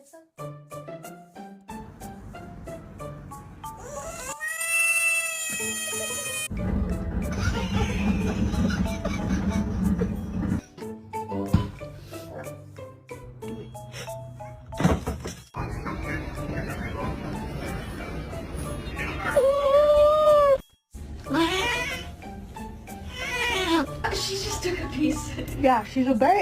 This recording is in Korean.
됐어. She just took a piece. Yeah, she's a bear